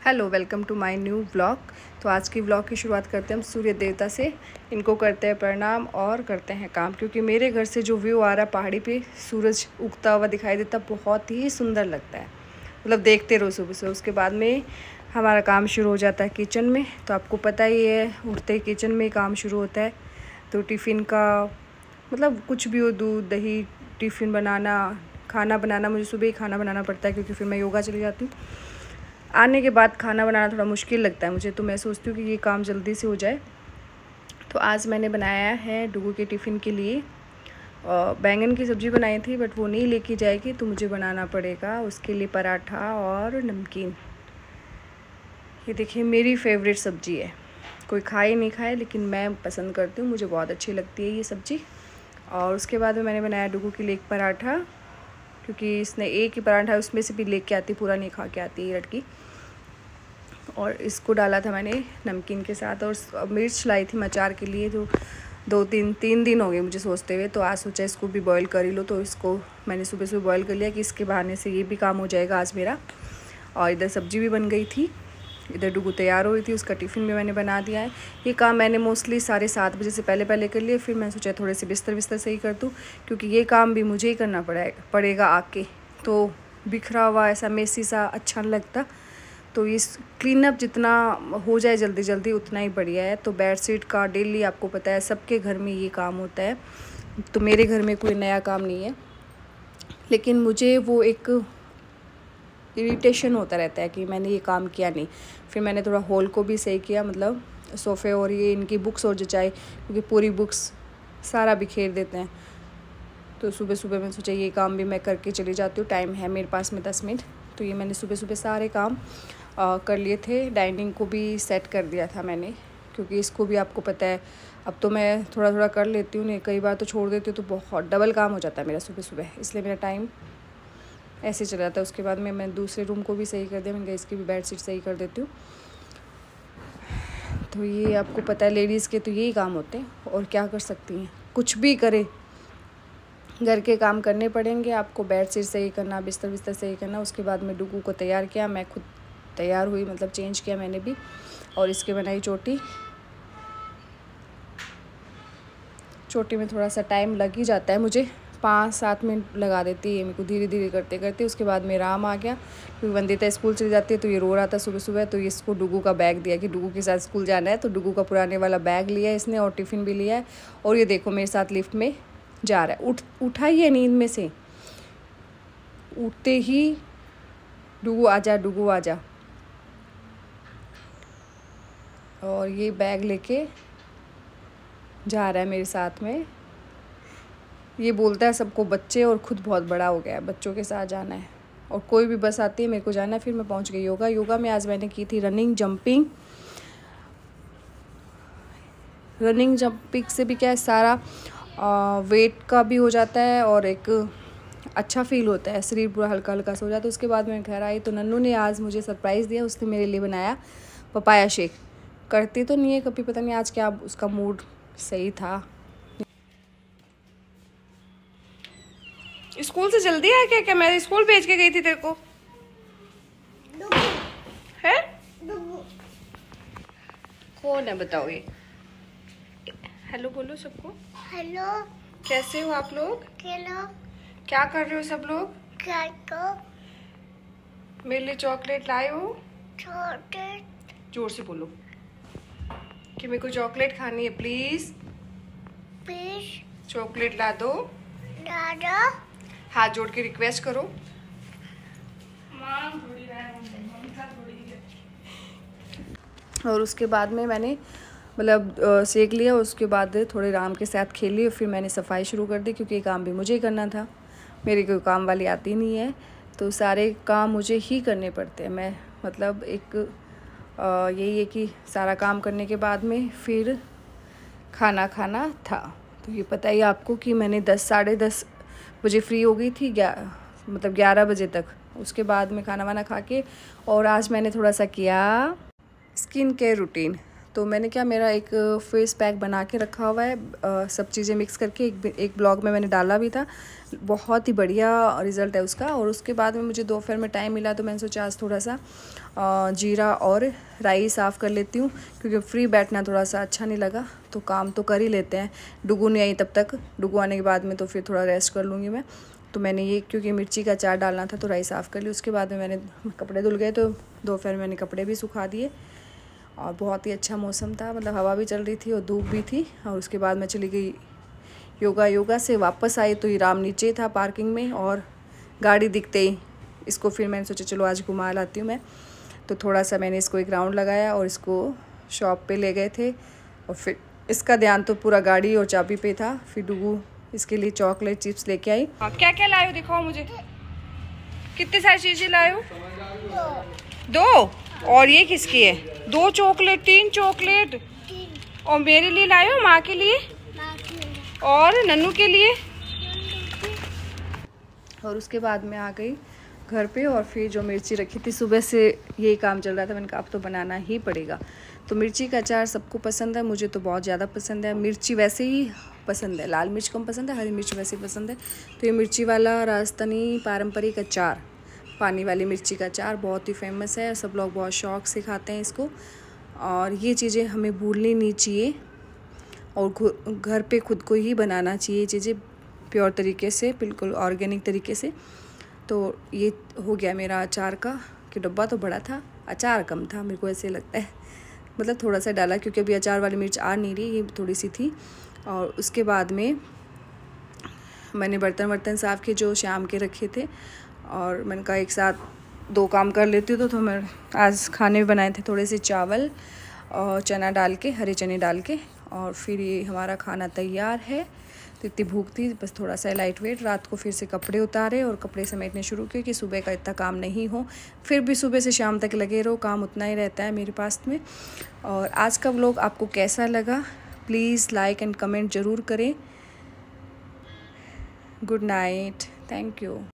Hello, welcome to my new vlog. तो आज की व्लॉग की शुरुआत करते हैं हम सूर्य देवता से। इनको करते हैं प्रणाम और करते हैं काम, क्योंकि मेरे घर से जो व्यू आ रहा है पहाड़ी पे सूरज उगता हुआ दिखाई देता, बहुत ही सुंदर लगता है। मतलब देखते रहो सुबह से। उसके बाद में हमारा काम शुरू हो जाता है किचन में। तो आपको पता ही है, उठते ही किचन में काम शुरू होता है। तो टिफ़िन का मतलब कुछ भी हो, दूध दही, टिफ़िन बनाना, खाना बनाना। मुझे सुबह ही खाना बनाना पड़ता है क्योंकि फिर मैं योगा चली जाती हूँ। आने के बाद खाना बनाना थोड़ा मुश्किल लगता है मुझे, तो मैं सोचती हूँ कि ये काम जल्दी से हो जाए। तो आज मैंने बनाया है डुगू के टिफ़िन के लिए बैंगन की सब्ज़ी बनाई थी, बट वो नहीं लेके जाएगी तो मुझे बनाना पड़ेगा उसके लिए पराठा और नमकीन। ये देखिए, मेरी फेवरेट सब्ज़ी है। कोई खाए नहीं खाए, लेकिन मैं पसंद करती हूँ, मुझे बहुत अच्छी लगती है ये सब्ज़ी। और उसके बाद में मैंने बनाया डुगू के लिए एक पराठा, क्योंकि इसने एक ही पराठा उसमें से भी लेके आती, पूरा नहीं खा के आती ये लड़की। और इसको डाला था मैंने नमकीन के साथ। और मिर्च लाई थी मैं अचार के लिए, जो तीन दिन हो गए मुझे सोचते हुए। तो आज सोचा इसको भी बॉईल कर ही लो, तो इसको मैंने सुबह सुबह बॉईल कर लिया कि इसके बहाने से ये भी काम हो जाएगा आज मेरा। और इधर सब्ज़ी भी बन गई थी, इधर डुगू तैयार हो रही थी, उसका टिफ़िन भी मैंने बना दिया है। ये काम मैंने मोस्टली 7:30 बजे से पहले कर लिए। फिर मैं सोचा थोड़े से बिस्तर सही कर दूँ, क्योंकि ये काम भी मुझे ही करना पड़ेगा आके। तो बिखरा हुआ ऐसा मेसी सा अच्छा नहीं लगता। तो इस क्लीनअप जितना हो जाए जल्दी जल्दी उतना ही बढ़िया है। तो बेडशीट का डेली आपको पता है सबके घर में ये काम होता है, तो मेरे घर में कोई नया काम नहीं है। लेकिन मुझे वो एक इरिटेशन होता रहता है कि मैंने ये काम किया नहीं। फिर मैंने थोड़ा हॉल को भी सही किया, मतलब सोफ़े और ये इनकी बुक्स और जचाई, क्योंकि पूरी बुक्स सारा बिखेर देते हैं। तो सुबह सुबह मैं सोचा ये काम भी मैं करके चली जाती हूँ, टाइम है मेरे पास में 10 मिनट। तो ये मैंने सुबह सुबह सारे काम कर लिए थे। डाइनिंग को भी सेट कर दिया था मैंने, क्योंकि इसको भी आपको पता है अब तो मैं थोड़ा थोड़ा कर लेती हूँ, नहीं कई बार तो छोड़ देती हूँ, तो बहुत डबल काम हो जाता है मेरा सुबह सुबह, इसलिए मेरा टाइम ऐसे चला जाता है। उसके बाद में मैं दूसरे रूम को भी सही कर दिया, मैंने कहा इसकी भी बेडशीट सही कर देती हूँ। तो ये आपको पता है लेडीज़ के तो यही काम होते हैं, और क्या कर सकती हैं, कुछ भी करें घर के काम करने पड़ेंगे आपको। बेडशीट सही करना, बिस्तर सही करना। उसके बाद में डुगू को तैयार किया, मैं खुद तैयार हुई, मतलब चेंज किया मैंने भी, और इसके बनाई चोटी। चोटी में थोड़ा सा टाइम लग ही जाता है, मुझे 5-7 मिनट लगा देती है मेरे को धीरे धीरे करते करते। उसके बाद में राम आ गया, क्योंकि वंदिता स्कूल चली जाती है, तो ये रो रहा था सुबह सुबह। तो इसको डुगू का बैग दिया कि डुगू के साथ स्कूल जाना है, तो डुगू का पुराने वाला बैग लिया इसने और टिफ़िन भी लिया है। और ये देखो मेरे साथ लिफ्ट में जा रहा है। उठा ही है नींद में से, उठते ही डुगू आजा, डुगू आजा। और ये बैग लेके जा रहा है मेरे साथ में। ये बोलता है सबको बच्चे, और खुद बहुत बड़ा हो गया है, बच्चों के साथ जाना है। और कोई भी बस आती है मेरे को जाना है। फिर मैं पहुंच गई योगा में। आज मैंने की थी रनिंग जंपिंग से भी क्या है, सारा वेट का भी हो जाता है, और एक अच्छा फील होता है, शरीर पूरा हल्का हल्का सा हो जाता है। उसके बाद मैं घर आई तो नन्नू ने आज मुझे सरप्राइज़ दिया, उसने मेरे लिए बनाया पपाया शेक। करती तो नहीं है कभी, पता नहीं आज क्या उसका मूड सही था। स्कूल से जल्दी आ गया क्या? मैं स्कूल भेज के गई थी तेरे को। है कौन है बताओ ये? हेलो बोलो सबको। हेलो, कैसे हो आप लोग? हेलो, क्या कर रहे हो सब लोग? क्या तो मेरे लिए चॉकलेट लाए हो? छोटे जोर से बोलो कि मेरे को चॉकलेट खानी है, प्लीज पीस चॉकलेट ला दो। दादा हाथ जोड़ के रिक्वेस्ट करो। और उसके बाद में मैंने मतलब सेक लिया। उसके बाद थोड़े राम के साथ खेली, फिर मैंने सफाई शुरू कर दी, क्योंकि ये काम भी मुझे ही करना था। मेरी कोई काम वाली आती नहीं है, तो सारे काम मुझे ही करने पड़ते हैं। मैं मतलब एक यही है कि सारा काम करने के बाद में फिर खाना खाना था। तो ये पता ही आपको कि मैंने 10-10:30 बजे फ्री हो गई थी, मतलब 11 बजे तक। उसके बाद में खाना वाना खा के, और आज मैंने थोड़ा सा किया स्किन केयर रूटीन। तो मैंने क्या, मेरा एक फेस पैक बना के रखा हुआ है, सब चीज़ें मिक्स करके एक ब्लॉग में मैंने डाला भी था। बहुत ही बढ़िया रिज़ल्ट है उसका। और उसके बाद में मुझे दोपहर में टाइम मिला तो मैंने सोचा आज थोड़ा सा जीरा और राई साफ़ कर लेती हूँ, क्योंकि फ्री बैठना थोड़ा सा अच्छा नहीं लगा। तो काम तो कर ही लेते हैं। डुगू नहीं आई तब तक, डुगू आने के बाद में तो फिर थोड़ा रेस्ट कर लूँगी मैं। तो मैंने ये, क्योंकि मिर्ची का अचार डालना था तो राई साफ़ कर ली। उसके बाद में मैंने कपड़े धुल गए तो दोपहर में मैंने कपड़े भी सुखा दिए। और बहुत ही अच्छा मौसम था, मतलब हवा भी चल रही थी और धूप भी थी। और उसके बाद मैं चली गई योगा से वापस आई तो हीराम नीचे था पार्किंग में, और गाड़ी दिखते ही इसको फिर मैंने सोचा चलो आज घुमा लाती हूँ मैं। तो थोड़ा सा मैंने इसको एक राउंड लगाया और इसको शॉप पे ले गए थे। और फिर इसका ध्यान तो पूरा गाड़ी और चाबी पे था। फिर डुगू इसके लिए चॉकलेट चिप्स लेके आई। क्या क्या लाए हो दिखाओ मुझे, कितनी सारी चीज़ें लाए हो? 2। और ये किसकी है? 2 चॉकलेट, 3 चॉकलेट। और मेरे लिए लाए हो, माँ के लिए और नन्नू के लिए। और उसके बाद मैं आ गई घर पे और फिर जो मिर्ची रखी थी सुबह से यही काम चल रहा था, मैंने कहा अब तो बनाना ही पड़ेगा। तो मिर्ची का अचार सबको पसंद है, मुझे तो बहुत ज़्यादा पसंद है। मिर्ची वैसे ही पसंद है, लाल मिर्च कम पसंद है, हरी मिर्च वैसे ही पसंद है। तो ये मिर्ची वाला राजस्थानी पारंपरिक अचार, पानी वाली मिर्ची का अचार बहुत ही फेमस है। सब लोग बहुत शौक़ से खाते हैं इसको। और ये चीज़ें हमें भूलनी नहीं चाहिए और घर पे खुद को ही बनाना चाहिए चीज़ें, प्योर तरीके से, बिल्कुल ऑर्गेनिक तरीके से। तो ये हो गया मेरा अचार का, कि डब्बा तो बड़ा था, अचार कम था, मेरे को ऐसे लगता है। मतलब थोड़ा सा डाला क्योंकि अभी अचार वाली मिर्च आ नहीं रही, ये थोड़ी सी थी। और उसके बाद में मैंने बर्तन साफ़ किए जो शाम के रखे थे। और मैंने कहा एक साथ 2 काम कर लेती हूँ। तो मैं आज खाने में बनाए थे थोड़े से चावल और चना डाल के, हरे चने डाल के। और फिर ये हमारा खाना तैयार है। तो इतनी भूख थी, बस थोड़ा सा लाइट वेट। रात को फिर से कपड़े उतारे और कपड़े समेटने शुरू किए कि सुबह का इतना काम नहीं हो। फिर भी सुबह से शाम तक लगे रहो, काम उतना ही रहता है मेरे पास में। और आज का व्लॉग आपको कैसा लगा प्लीज़ लाइक एंड कमेंट ज़रूर करें। Good night, thank you.